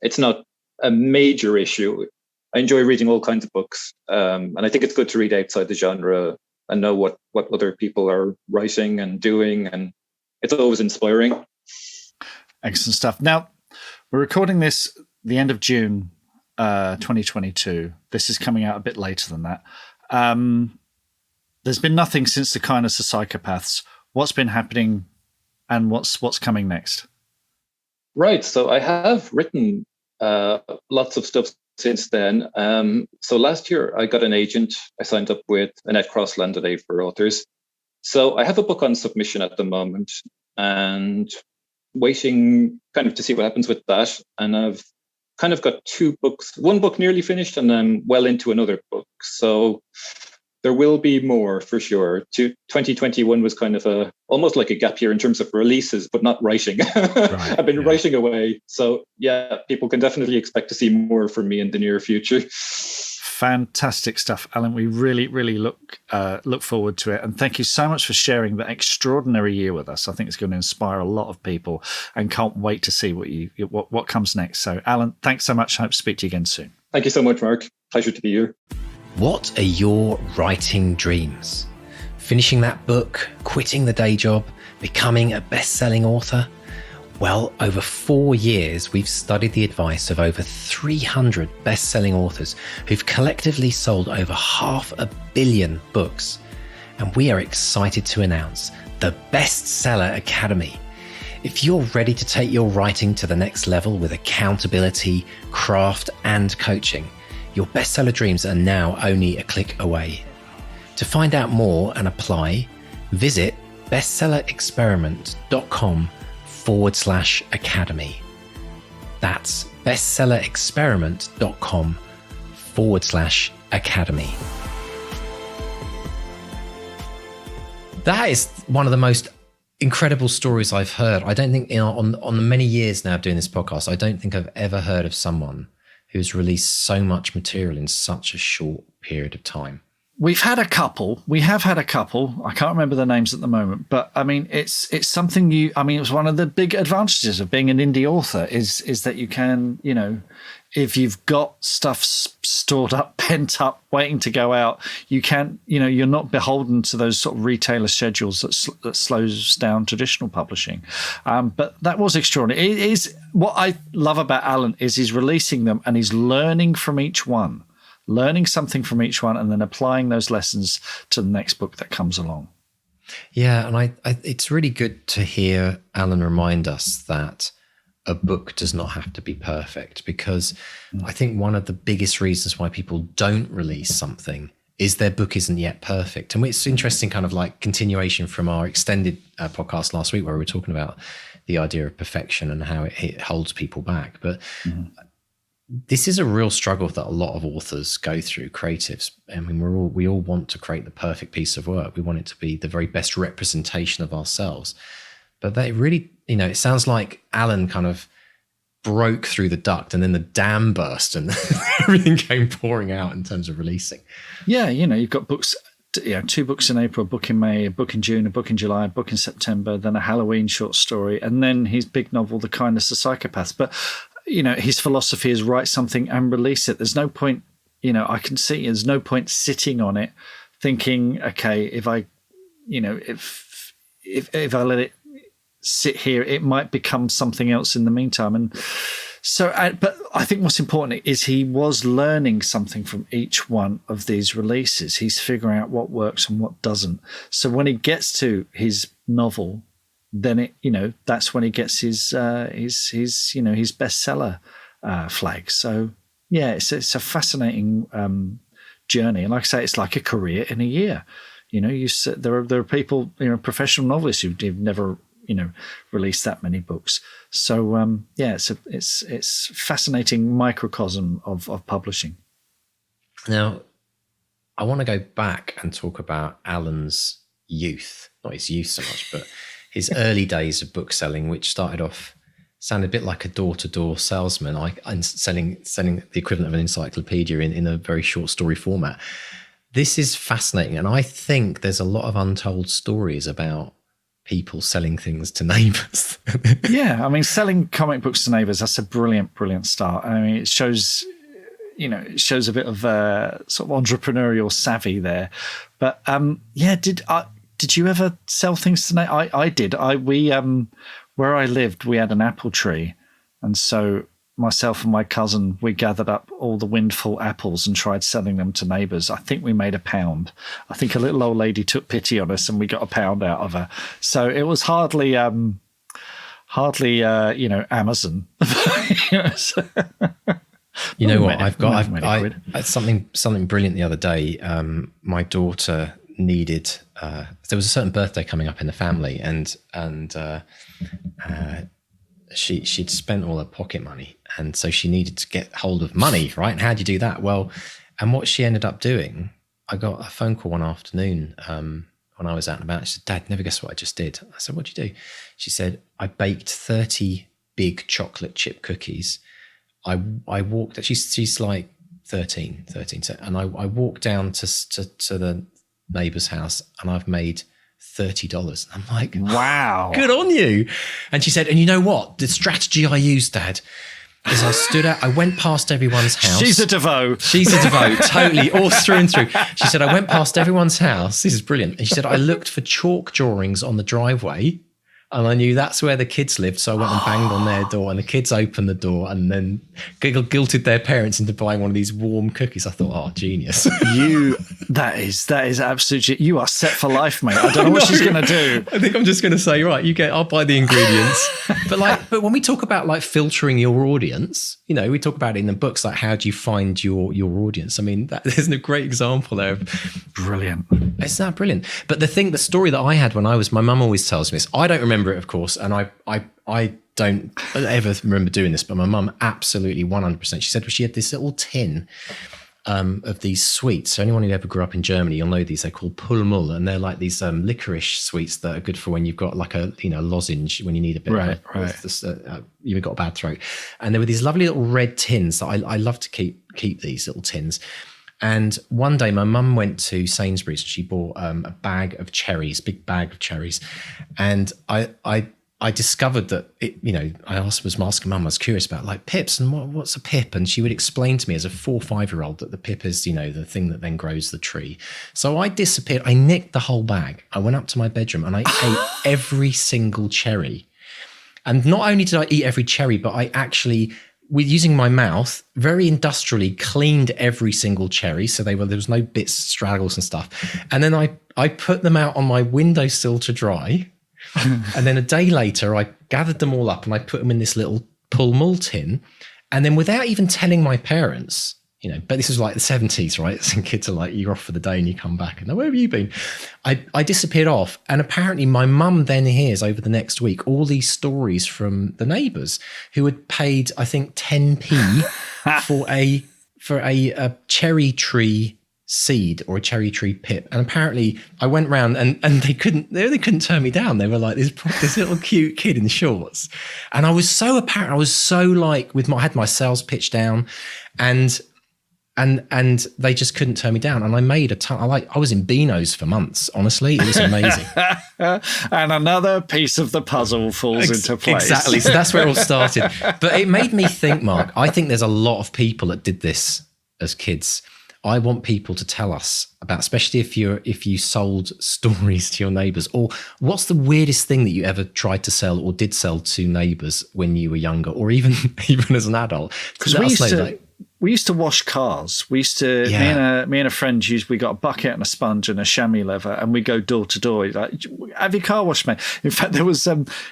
C: it's not a major issue. I enjoy reading all kinds of books, and I think it's good to read outside the genre and know what other people are writing and doing, and it's always inspiring.
A: Excellent stuff. Now, we're recording this the end of June 2022. This is coming out a bit later than that. There's been nothing since the Kindness of Psychopaths. What's been happening and what's coming next? Right.
C: So I have written lots of stuff since then. So last year I got an agent. I signed up with Annette Crossland today for authors. So I have a book on submission at the moment and waiting kind of to see what happens with that. And I've kind of got two books, one book nearly finished and I'm well into another book. So there will be more for sure. 2021 was kind of almost like a gap year in terms of releases, but not writing.
B: Right,
C: I've been writing away. So yeah, people can definitely expect to see more from me in the near future.
A: Fantastic stuff, Alan. We really, really look forward to it. And thank you so much for sharing that extraordinary year with us. I think it's going to inspire a lot of people and can't wait to see what comes next. So, Alan, thanks so much. I hope to speak to you again soon.
C: Thank you so much, Mark. Pleasure to be here.
B: What are your writing dreams? Finishing that book, quitting the day job, becoming a best-selling author? Well, over 4 years, we've studied the advice of over 300 best-selling authors who've collectively sold over 500 million books. And we are excited to announce the Bestseller Academy. If you're ready to take your writing to the next level with accountability, craft, and coaching, your bestseller dreams are now only a click away. To find out more and apply, visit bestsellerexperiment.com/academy. That's bestsellerexperiment.com/academy. That is one of the most incredible stories I've heard. I don't think on the many years now of doing this podcast, I don't think I've ever heard of someone who's released so much material in such a short period of time.
A: We have had a couple. I can't remember the names at the moment, but I mean, it's something it's one of the big advantages of being an indie author is that you can, if you've got stuff stored up, pent up, waiting to go out, you can, you're not beholden to those sort of retailer schedules that slows down traditional publishing. But that was extraordinary. It is what I love about Alan is he's releasing them and he's learning from each one. Learning something from each one and then applying those lessons to the next book that comes along.
B: Yeah, and I it's really good to hear Alan remind us that a book does not have to be perfect, because I think one of the biggest reasons why people don't release something is their book isn't yet perfect. And it's interesting, kind of like continuation from our extended podcast last week where we were talking about the idea of perfection and how it holds people back. But this is a real struggle that a lot of authors go through, creatives. I mean, we all want to create the perfect piece of work. We want it to be the very best representation of ourselves. But they really, it sounds like Alan kind of broke through the duct and then the dam burst and everything came pouring out in terms of releasing.
A: Yeah, you've got books, 2 books in April, a book in May, a book in June, a book in July, a book in September, then a Halloween short story, and then his big novel, The Kindness of Psychopaths. But his philosophy is write something and release it. There's no point, I can see there's no point sitting on it thinking, okay, if I let it sit here, it might become something else in the meantime. And so, but I think what's important is he was learning something from each one of these releases. He's figuring out what works and what doesn't. So when he gets to his novel, then that's when he gets his bestseller flag. So yeah, it's a fascinating journey, and like I say, it's like a career in a year. There are people, professional novelists who've never released that many books. So it's fascinating microcosm of publishing.
B: Now, I want to go back and talk about Alan's youth, not his youth so much, but his early days of book selling, which started off sounded a bit like a door-to-door salesman, and selling the equivalent of an encyclopedia in a very short story format. This is fascinating, and I think there's a lot of untold stories about people selling things to neighbours.
A: Yeah, I mean, selling comic books to neighbours, that's a brilliant start. I mean, it shows a bit of sort of entrepreneurial savvy there. But did you ever sell things to neighbours? I did. Where I lived, we had an apple tree, and so myself and my cousin, we gathered up all the windfall apples and tried selling them to neighbours. I think we made £1. I think a little old lady took pity on us and we got £1 out of her. So it was hardly Amazon.
B: You know what? I've got something brilliant the other day. My daughter needed. There was a certain birthday coming up in the family, and she'd spent all her pocket money, and so she needed to get hold of money, right? And how do you do that? Well, and what she ended up doing, I got a phone call one afternoon when I was out and about. She said, "Dad, never guess what I just did." I said, "What'd you do?" She said, "I baked 30 big chocolate chip cookies. I walked." She's like 13, and I walked down to the neighbour's house, and I've made $30. I'm like,
A: wow,
B: good on you. And she said, "And you know what? The strategy I used, Dad, is I went past everyone's house."
A: She's a devote.
B: Totally, all through and through. She said, "I went past everyone's house." This is brilliant. And she said, "I looked for chalk drawings on the driveway, and I knew that's where the kids lived. So I went and banged on their door, and the kids opened the door and then guilted their parents into buying one of these warm cookies." I thought, oh, genius.
A: That is absolutely, you are set for life, mate. I don't know what she's going to do.
B: I think I'm just going to say, right, I'll buy the ingredients. but when we talk about like filtering your audience, we talk about it in the books, like how do you find your audience? I mean, there's a great example there.
A: Brilliant.
B: It's not brilliant. But the story that I had when my mum always tells me this. I don't remember it, of course, and I don't ever remember doing this, but my mum absolutely 100%. She said she had this little tin of these sweets. So anyone who ever grew up in Germany, you'll know these. They're called Pulmul, and they're like these licorice sweets that are good for when you've got like a lozenge when you need a bit you've got a bad throat. And there were these lovely little red tins that I love to keep these little tins. And one day my mum went to Sainsbury's and she bought a bag of cherries, big bag of cherries. And I discovered that I was asking mum, I was curious about like pips and what's a pip? And she would explain to me as a 4 or 5-year-old that the pip is, the thing that then grows the tree. So I disappeared. I nicked the whole bag. I went up to my bedroom and I ate every single cherry. And not only did I eat every cherry, but I actually, with using my mouth, very industrially cleaned every single cherry. So there was no bits, straggles and stuff. And then I put them out on my windowsill to dry. And then a day later, I gathered them all up and I put them in this little Pulmul tin. And then without even telling my parents, but this was like the 70s, right? And kids are like, you're off for the day and you come back. And where have you been? I disappeared off. And apparently my mum then hears over the next week all these stories from the neighbours who had paid, I think, 10p for a cherry tree seed or a cherry tree pip. And apparently I went round and they couldn't turn me down. They were like this little cute kid in shorts. And I was so apparent. I was so like I had my sales pitch down and they just couldn't turn me down. And I made a ton. I was in Beano's for months. Honestly, it was amazing.
A: And another piece of the puzzle falls into place.
B: Exactly. So that's where it all started. But it made me think, Mark, I think there's a lot of people that did this as kids. I want people to tell us about, especially if you sold stories to your neighbours, or what's the weirdest thing that you ever tried to sell or did sell to neighbours when you were younger, or even as an adult.
A: Because we used to wash cars. We used to, me and a friend we got a bucket and a sponge and a chamois leather, and we go door to door. Like, have your car washed, mate. In fact, there was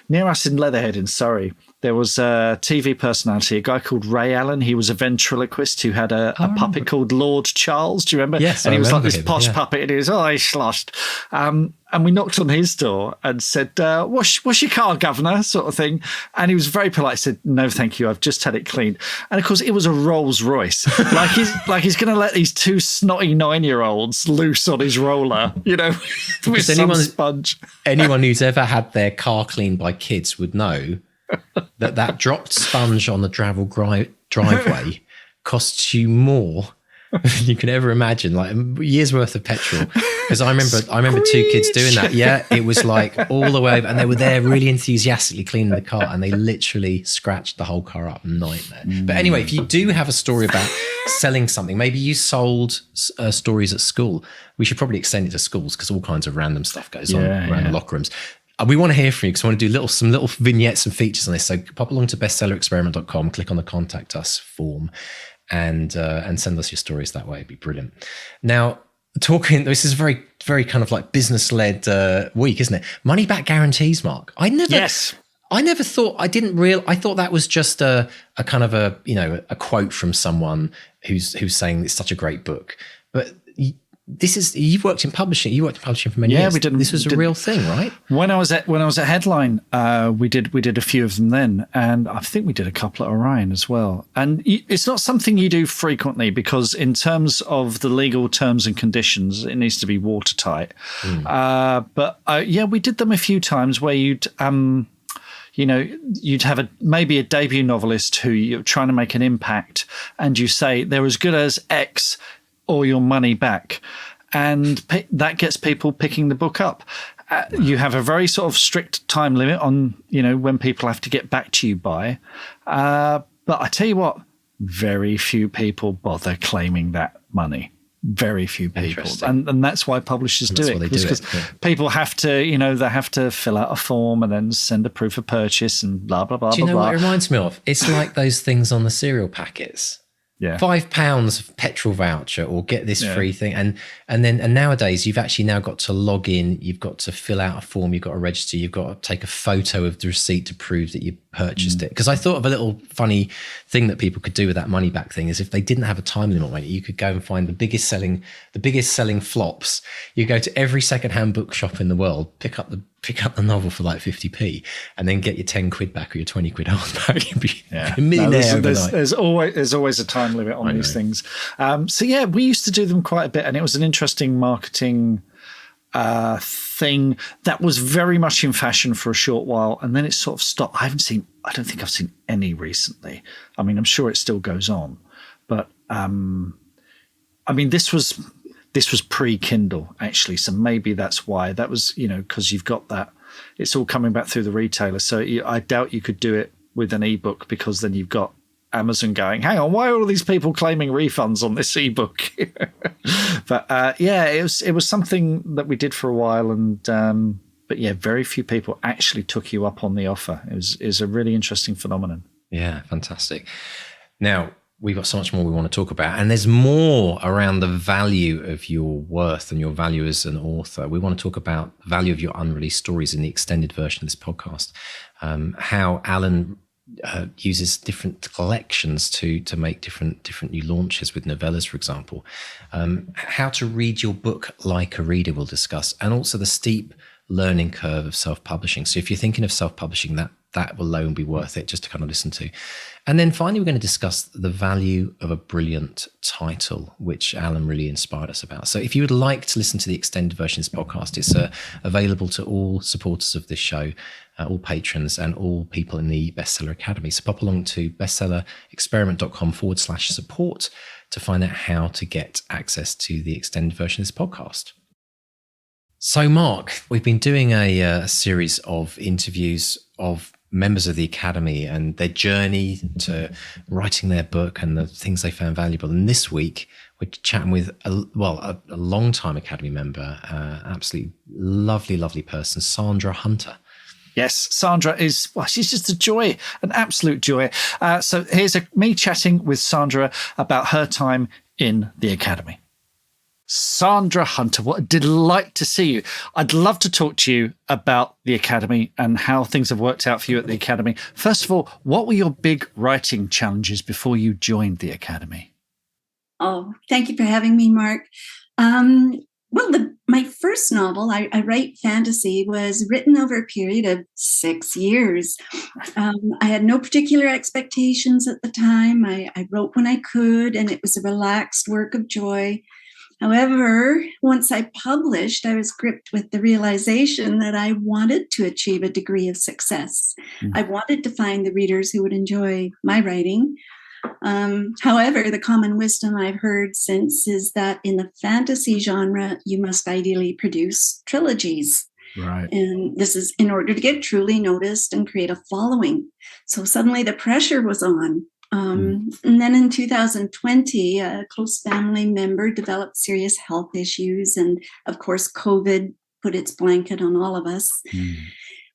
A: near us in Leatherhead in Surrey, there was a TV personality, a guy called Ray Allen. He was a ventriloquist who had a puppet called Lord Charles. Do you remember?
B: Yes,
A: and he was like this
B: him,
A: posh puppet, and he was he's sloshed. And we knocked on his door and said, wash your car, governor, sort of thing. And he was very polite, said, no, thank you, I've just had it cleaned. And of course, it was a Rolls Royce. like he's going to let these 2 snotty 9-year-olds loose on his roller, with some sponge.
B: Anyone who's ever had their car cleaned by kids would know that dropped sponge on the gravel driveway costs you more than you can ever imagine, like a year's worth of petrol. Because I remember 2 kids doing that. Yeah, it was like all the way over, and they were there really enthusiastically cleaning the car, and they literally scratched the whole car up. Nightmare. But anyway, if you do have a story about selling something, maybe you sold stories at school. We should probably extend it to schools because all kinds of random stuff goes on around the locker rooms. We want to hear from you because I want to do some little vignettes and features on this. So pop along to bestsellerexperiment.com, click on the contact us form, and send us your stories that way. It'd be brilliant. Now, this is very, very kind of like business-led week, isn't it? Money back guarantees, Mark. I never thought, I thought that was just a kind of a quote from someone who's saying it's such a great book. But you've worked in publishing. You worked in publishing for many years. This was a real thing, right?
A: When I was at Headline, we did a few of them then, and I think we did a couple at Orion as well. And it's not something you do frequently because, in terms of the legal terms and conditions, it needs to be watertight. But we did them a few times where you'd have maybe a debut novelist who you're trying to make an impact, and you say they're as good as X or your money back, and that gets people picking the book up. You have a very sort of strict time limit on when people have to get back to you by, but I tell you what, very few people bother claiming that money. Very few people, and that's why publishers do it, because people have to they have to fill out a form and then send a proof of purchase and blah blah blah.
B: Do you know
A: blah,
B: what
A: blah.
B: it reminds me of? It's like those things on the cereal packets.
A: Yeah.
B: £5 of petrol voucher, or get this free thing. And nowadays you've actually now got to log in, you've got to fill out a form, you've got to register, you've got to take a photo of the receipt to prove that you purchased it. Because I thought of a little funny thing that people could do with that money back thing is, if they didn't have a time limit on it, you could go and find the biggest selling flops. You go to every secondhand bookshop in the world, pick up the novel for like 50p, and then get your 10 quid back or your 20 quid back. You'd be a millionaire overnight.
A: There's always a time limit on these things. We used to do them quite a bit, and it was an interesting marketing thing that was very much in fashion for a short while, and then it sort of stopped. I don't think I've seen any recently. I mean, I'm sure it still goes on, but this was pre-Kindle, actually, so maybe that's why. That was, because you've got that. It's all coming back through the retailer, so I doubt you could do it with an ebook, because then you've got Amazon going, hang on, why are all these people claiming refunds on this ebook? But it was something that we did for a while, and but very few people actually took you up on the offer. It was a really interesting phenomenon.
B: Yeah, fantastic. Now, we've got so much more we want to talk about, and there's more around the value of your worth and your value as an author. We want to talk about the value of your unreleased stories in the extended version of this podcast, how Alan uses different collections to make different new launches with novellas, for example, how to read your book like a reader we'll discuss, and also the steep learning curve of self-publishing. So if you're thinking of self-publishing, that will alone be worth it just to kind of listen to. And then finally, we're going to discuss the value of a brilliant title, which Alan really inspired us about. So if you would like to listen to the extended version of this podcast, it's available to all supporters of this show, all patrons, and all people in the Bestseller Academy. So pop along to bestsellerexperiment.com/support to find out how to get access to the extended version of this podcast. So, Mark, we've been doing a series of interviews of members of the Academy and their journey to writing their book and the things they found valuable. And this week, we're chatting with a long-time Academy member, absolutely lovely, lovely person, Sandra Hunter.
A: Yes, Sandra she's just a joy, an absolute joy. So here's me chatting with Sandra about her time in the Academy. Sandra Hunter, what a delight to see you. I'd love to talk to you about the Academy and how things have worked out for you at the Academy. First of all, what were your big writing challenges before you joined the Academy?
D: Oh, thank you for having me, Mark. My first novel, I write fantasy, was written over a period of 6 years. I had no particular expectations at the time. I wrote when I could, and it was a relaxed work of joy. However, once I published, I was gripped with the realization that I wanted to achieve a degree of success. I wanted to find the readers who would enjoy my writing. However, the common wisdom I've heard since is that in the fantasy genre, you must ideally produce trilogies.
A: Right.
D: And this is in order to get truly noticed and create a following. So suddenly the pressure was on. And then in 2020, a close family member developed serious health issues. And of course, COVID put its blanket on all of us.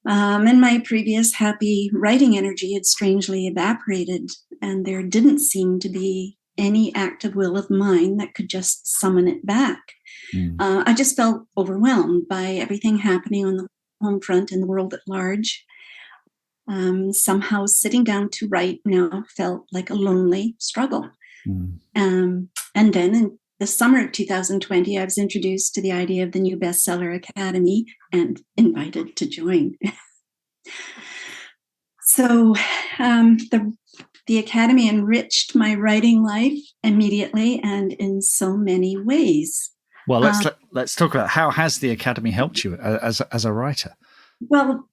D: And my previous happy writing energy had strangely evaporated. And there didn't seem to be any active will of mine that could just summon it back. I just felt overwhelmed by everything happening on the home front and the world at large. Somehow sitting down to write now felt like a lonely struggle. And then in the summer of 2020, I was introduced to the idea of the New Bestseller Academy and invited to join. So the Academy enriched my writing life immediately and in so many ways.
A: Well, let's talk about how has the Academy helped you as a writer?
D: Well,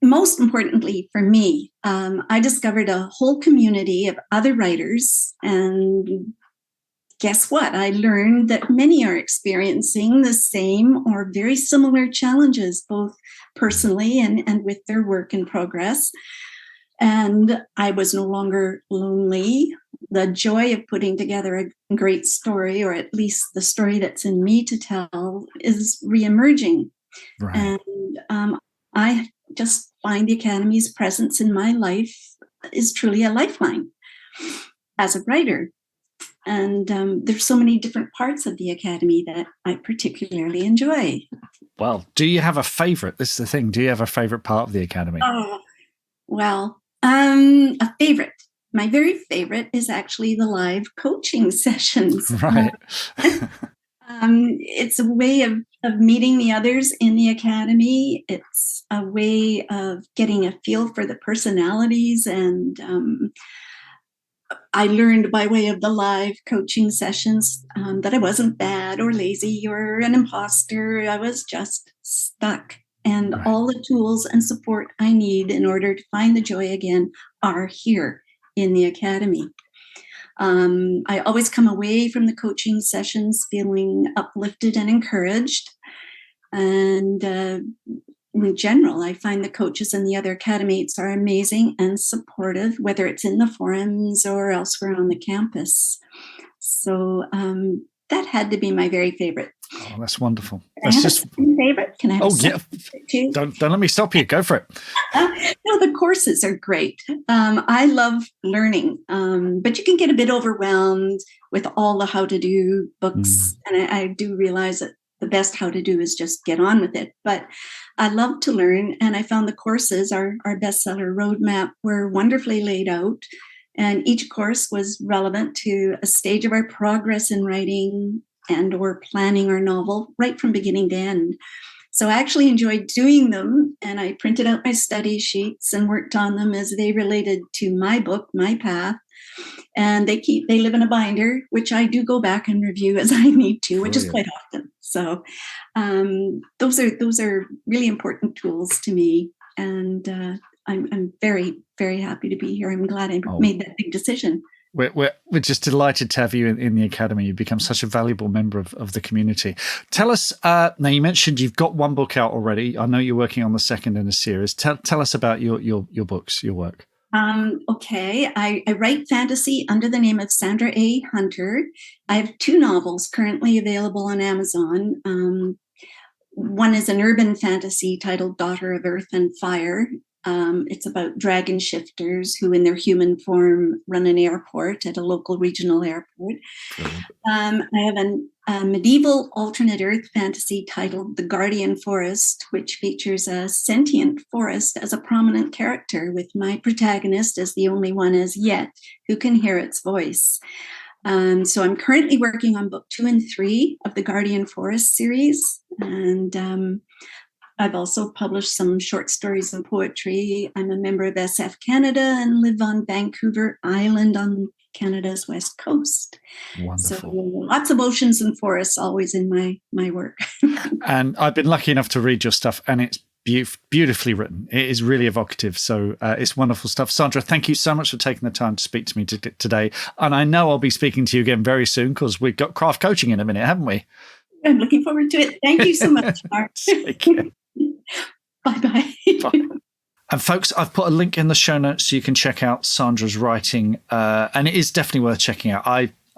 D: most importantly for me, I discovered a whole community of other writers, and guess what? I learned that many are experiencing the same or very similar challenges, both personally and with their work in progress. And I was no longer lonely. The joy of putting together a great story, or at least the story that's in me to tell, is reemerging. Right. And I just find the Academy's presence in my life is truly a lifeline as a writer. And there's so many different parts of the Academy that I particularly enjoy.
A: Well, do you have a favorite? This is the thing. Do you have a favorite part of the Academy?
D: Well, a favorite. My very favorite is actually the live coaching sessions.
A: Right.
D: It's a way of meeting the others in the Academy. It's a way of getting a feel for the personalities, and I learned by way of the live coaching sessions that I wasn't bad or lazy or an imposter. I was just stuck. And right. All the tools and support I need in order to find the joy again are here in the Academy. I always come away from the coaching sessions feeling uplifted and encouraged. And in general, I find the coaches and the other academates are amazing and supportive, whether it's in the forums or elsewhere on the campus. So that had to be my very favorite.
A: Oh, that's wonderful.
D: That's just favorite. Can I have
A: too? Don't let me stop you. Go for it.
D: No, the courses are great. I love learning, but you can get a bit overwhelmed with all the how to do books. And I do realize that the best how to do is just get on with it. But I love to learn, and I found the courses, our bestseller roadmap, were wonderfully laid out. And each course was relevant to a stage of our progress in writing and or planning our novel right from beginning to end. So I actually enjoyed doing them, and I printed out my study sheets and worked on them as they related to my book, my path. And they live in a binder, which I do go back and review as I need to, which is quite often. So those are really important tools to me. And I'm very, very happy to be here. I'm glad I made that big decision.
A: We're just delighted to have you in the Academy. You've become such a valuable member of the community. Tell us, now you mentioned you've got one book out already. I know you're working on the second in a series. Tell us about your books, your work.
D: Okay. I write fantasy under the name of Sandra A. Hunter. I have 2 novels currently available on Amazon. One is an urban fantasy titled Daughter of Earth and Fire. It's about dragon shifters who in their human form run an airport at a local regional airport. I have a medieval alternate Earth fantasy titled The Guardian Forest, which features a sentient forest as a prominent character, with my protagonist as the only one as yet who can hear its voice. So I'm currently working on book 2 and 3 of the Guardian Forest series. And I've also published some short stories and poetry. I'm a member of SF Canada and live on Vancouver Island on Canada's west coast.
A: Wonderful.
D: So lots of oceans and forests always in my work.
A: And I've been lucky enough to read your stuff, and it's beautifully written. It is really evocative. So it's wonderful stuff. Sandra, thank you so much for taking the time to speak to me today. And I know I'll be speaking to you again very soon, because we've got craft coaching in a minute, haven't we?
D: I'm looking forward to it. Thank you so much, Mark.
A: Take care.
D: Bye-bye.
A: Bye. And folks, I've put a link in the show notes so you can check out Sandra's writing. And it is definitely worth checking out.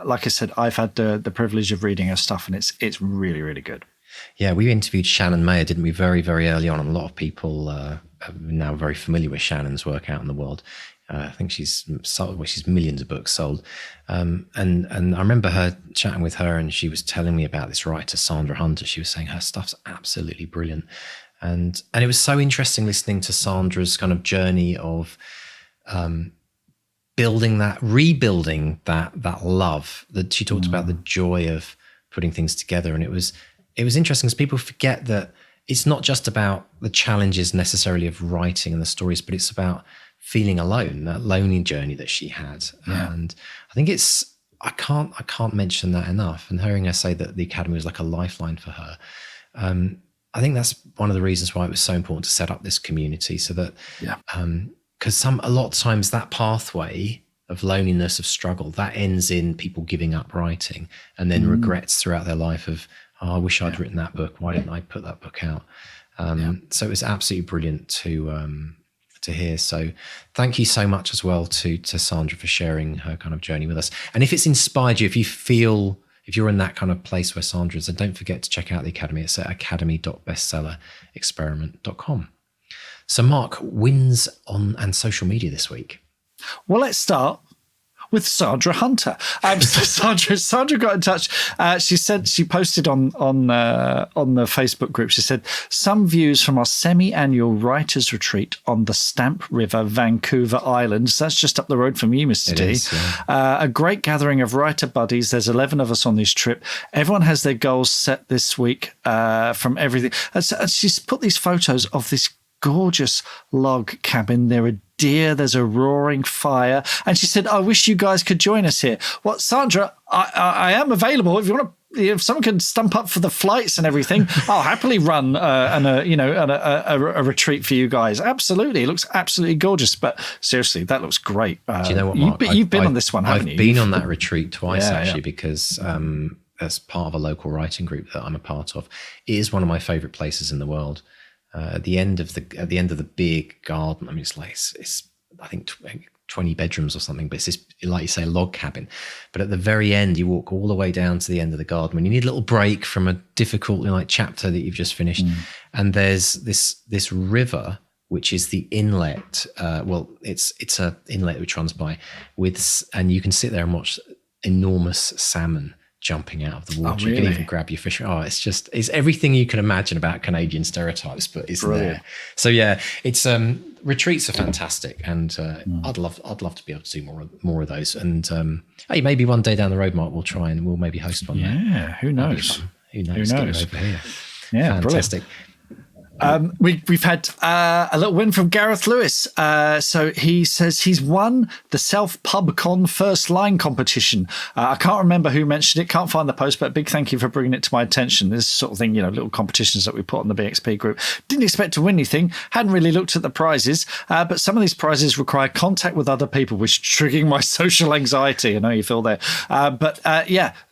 A: Like I said, I've had the privilege of reading her stuff, and it's really, really good.
B: Yeah, we interviewed Shannon Mayer, didn't we, very, very early on. And a lot of people are now very familiar with Shannon's work out in the world. I think she's millions of books sold. And I remember her chatting with her, and she was telling me about this writer, Sandra Hunter. She was saying her stuff's absolutely brilliant. And it was so interesting listening to Sandra's kind of journey of rebuilding that love that she talked about, the joy of putting things together. And it was interesting because people forget that it's not just about the challenges necessarily of writing and the stories, but it's about feeling alone, that lonely journey that she had.
A: Yeah.
B: And I think I can't mention that enough. And hearing her say that the Academy was like a lifeline for her, I think that's one of the reasons why it was so important to set up this community, so that, because a lot of times that pathway of loneliness, of struggle, that ends in people giving up writing and then regrets throughout their life of, I wish I'd written that book. Why didn't I put that book out? So it was absolutely brilliant to hear. So thank you so much as well to Sandra for sharing her kind of journey with us. And if it's inspired you, if you're in that kind of place where Sandra is, then don't forget to check out the Academy. It's at academy.bestsellerexperiment.com. So Mark, wins on and social media this week.
A: Well, let's start with Sandra Hunter. Sandra got in touch. She said, she posted on the Facebook group, she said, some views from our semi-annual writers retreat on the Stamp River, Vancouver Islands. That's just up the road from you, Mr. D. A great gathering of writer buddies. There's 11 of us on this trip. Everyone has their goals set this week from everything. And she's put these photos of this gorgeous log cabin. There are deer, there's a roaring fire, and she said, I wish you guys could join us here. Well, Sandra, I am available if you want to. If someone can stump up for the flights and everything, I'll happily run a retreat for you guys. Absolutely, it looks absolutely gorgeous. But seriously, that looks great.
B: Do you know what, Mark?
A: You've been on this one, haven't you?
B: I've been on that retreat twice actually, because as part of a local writing group that I'm a part of, it is one of my favourite places in the world. At the end of the big garden, I mean, it's I think 20 bedrooms or something, but it's this, like you say, a log cabin. But at the very end, you walk all the way down to the end of the garden when you need a little break from a difficult chapter that you've just finished. And there's this river, which is the inlet. It's a inlet which runs by and you can sit there and watch enormous salmon jumping out of the water.
A: Oh, really?
B: You can even grab your fish. It's everything you can imagine about Canadian stereotypes, but it's there. So yeah, it's retreats are fantastic, and I'd love to be able to do more of those. And hey, maybe one day down the road, Mark, we'll maybe host one.
A: Yeah, who knows?
B: Who knows? Get it over here.
A: Yeah,
B: fantastic.
A: We've had a little win from Gareth Lewis. So he says he's won the Self PubCon First Line competition. I can't remember who mentioned it, can't find the post, but a big thank you for bringing it to my attention. This sort of thing, little competitions that we put on the BXP group. Didn't expect to win anything, hadn't really looked at the prizes, but some of these prizes require contact with other people, which is triggering my social anxiety. I know you feel there. But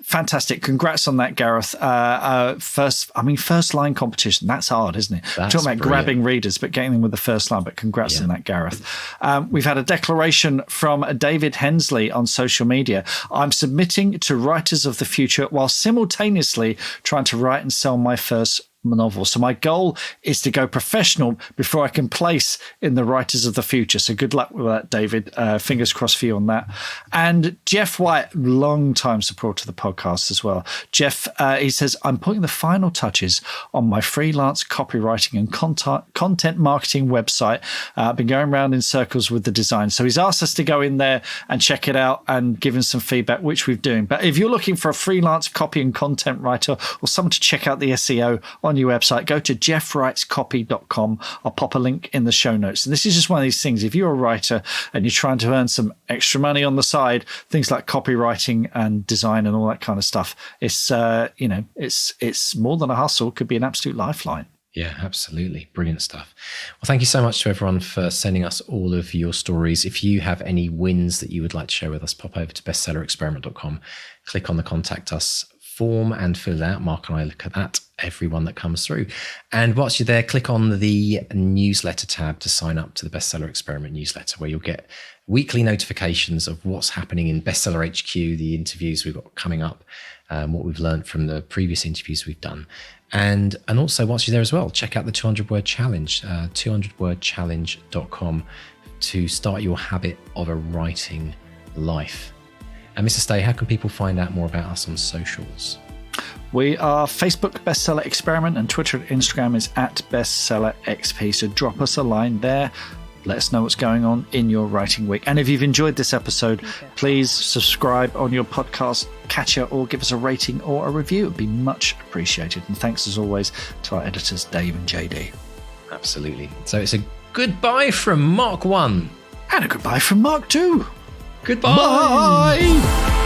A: fantastic. Congrats on that, Gareth. First line competition. That's hard, isn't it? Talking about grabbing readers, but getting them with the first line. But congrats on that, Gareth. We've had a declaration from David Hensley on social media. I'm submitting to Writers of the Future while simultaneously trying to write and sell my first novel. So my goal is to go professional before I can place in the Writers of the Future. So good luck with that, David. Fingers crossed for you on that. And Jeff White, long-time supporter of the podcast as well. Jeff, he says, I'm putting the final touches on my freelance copywriting and content marketing website. I've been going around in circles with the design. So he's asked us to go in there and check it out and give him some feedback, which we've doing. But if you're looking for a freelance copy and content writer or someone to check out the SEO on your website, go to jeffwritescopy.com. I'll pop a link in the show notes. And this is just one of these things. If you're a writer and you're trying to earn some extra money on the side, things like copywriting and design and all that kind of stuff, it's it's more than a hustle. Could be an absolute lifeline.
B: Yeah, absolutely. Brilliant stuff. Well, thank you so much to everyone for sending us all of your stories. If you have any wins that you would like to share with us, pop over to bestsellerexperiment.com, click on the Contact Us form and fill it out. Mark and I look at that, everyone that comes through. And whilst you're there, click on the newsletter tab to sign up to the Bestseller Experiment newsletter, where you'll get weekly notifications of what's happening in Bestseller HQ, the interviews we've got coming up, what we've learned from the previous interviews we've done. And also, whilst you're there as well, check out the 200-word challenge, 200wordchallenge.com, to start your habit of a writing life. And Mr. Stay, how can people find out more about us on socials?
A: We are Facebook Bestseller Experiment, and Twitter and Instagram is @BestsellerXP. So drop us a line there. Let us know what's going on in your writing week. And if you've enjoyed this episode, please subscribe on your podcast catcher or give us a rating or a review. It would be much appreciated. And thanks, as always, to our editors, Dave and JD.
B: Absolutely. So it's a goodbye from Mark 1.
A: And a goodbye from Mark 2.
B: Goodbye.
A: Bye.